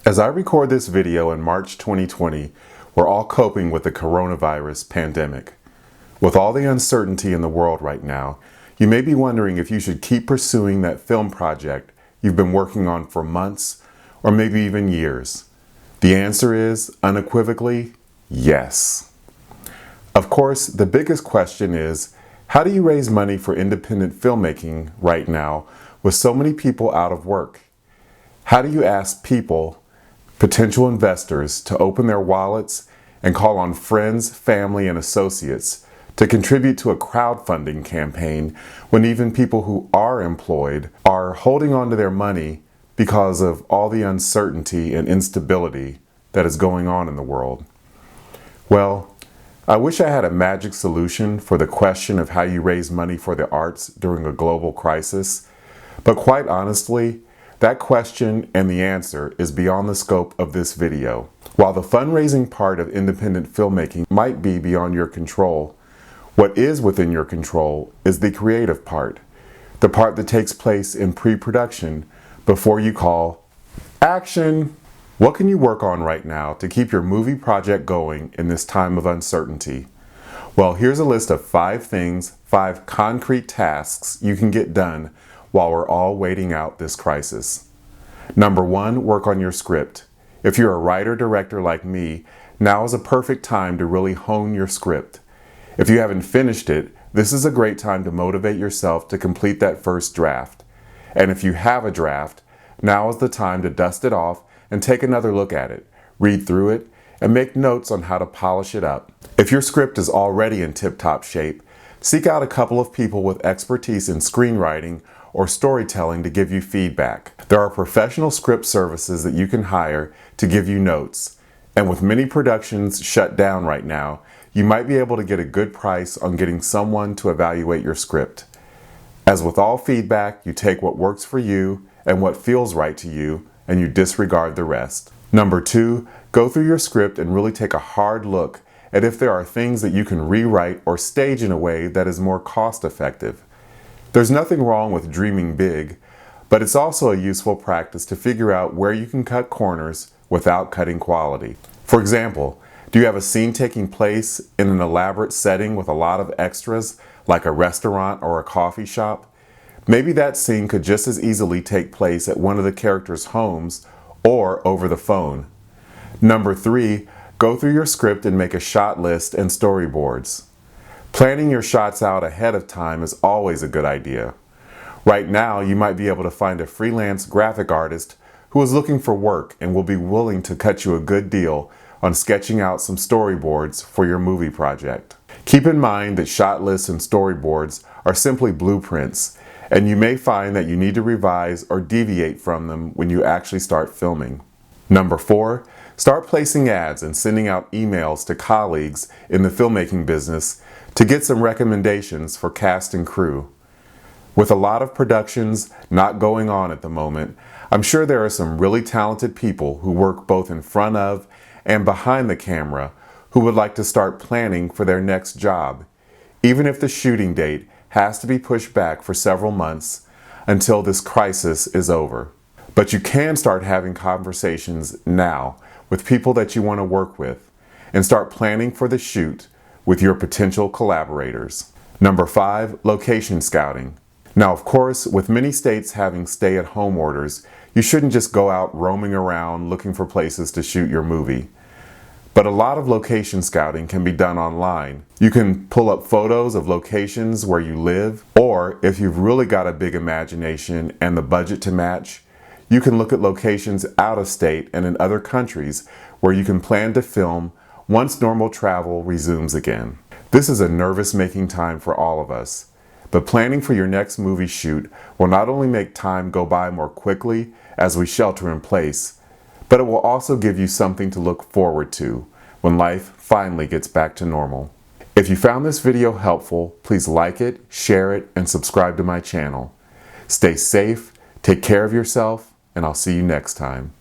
As I record this video in March 2020, we're all coping with the coronavirus pandemic. With all the uncertainty in the world right now, you may be wondering if you should keep pursuing that film project you've been working on for months or maybe even years. The answer is, unequivocally, yes. Of course, the biggest question is, how do you raise money for independent filmmaking right now with so many people out of work? How do you ask people, potential investors, to open their wallets and call on friends, family, and associates to contribute to a crowdfunding campaign when even people who are employed are holding on to their money because of all the uncertainty and instability that is going on in the world? Well, I wish I had a magic solution for the question of how you raise money for the arts during a global crisis, but quite honestly, that question and the answer is beyond the scope of this video. While the fundraising part of independent filmmaking might be beyond your control, what is within your control is the creative part, the part that takes place in pre-production before you call action. What can you work on right now to keep your movie project going in this time of uncertainty? Well, here's a list of 5 things, 5 concrete tasks you can get done while we're all waiting out this crisis. Number 1, work on your script. If you're a writer-director like me, now is a perfect time to really hone your script. If you haven't finished it, this is a great time to motivate yourself to complete that first draft. And if you have a draft, now is the time to dust it off and take another look at it, read through it, and make notes on how to polish it up. If your script is already in tip-top shape, seek out a couple of people with expertise in screenwriting or storytelling to give you feedback. There are professional script services that you can hire to give you notes. And with many productions shut down right now, you might be able to get a good price on getting someone to evaluate your script. As with all feedback, you take what works for you and what feels right to you, and you disregard the rest. Number 2, go through your script and really take a hard look at if there are things that you can rewrite or stage in a way that is more cost-effective. There's nothing wrong with dreaming big, but it's also a useful practice to figure out where you can cut corners without cutting quality. For example, do you have a scene taking place in an elaborate setting with a lot of extras, like a restaurant or a coffee shop? Maybe that scene could just as easily take place at one of the characters' homes or over the phone. Number 3, go through your script and make a shot list and storyboards. Planning your shots out ahead of time is always a good idea. Right now, you might be able to find a freelance graphic artist who is looking for work and will be willing to cut you a good deal on sketching out some storyboards for your movie project. Keep in mind that shot lists and storyboards are simply blueprints, and you may find that you need to revise or deviate from them when you actually start filming. Number 4, start placing ads and sending out emails to colleagues in the filmmaking business to get some recommendations for cast and crew. With a lot of productions not going on at the moment, I'm sure there are some really talented people who work both in front of and behind the camera who would like to start planning for their next job, even if the shooting date has to be pushed back for several months until this crisis is over. But you can start having conversations now with people that you want to work with and start planning for the shoot with your potential collaborators. Number 5, location scouting. Now, of course, with many states having stay-at-home orders, you shouldn't just go out roaming around looking for places to shoot your movie. But a lot of location scouting can be done online. You can pull up photos of locations where you live, or if you've really got a big imagination and the budget to match, you can look at locations out of state and in other countries where you can plan to film once normal travel resumes again. This is a nervous-making time for all of us, but planning for your next movie shoot will not only make time go by more quickly as we shelter in place, but it will also give you something to look forward to when life finally gets back to normal. If you found this video helpful, please like it, share it, and subscribe to my channel. Stay safe, take care of yourself, and I'll see you next time.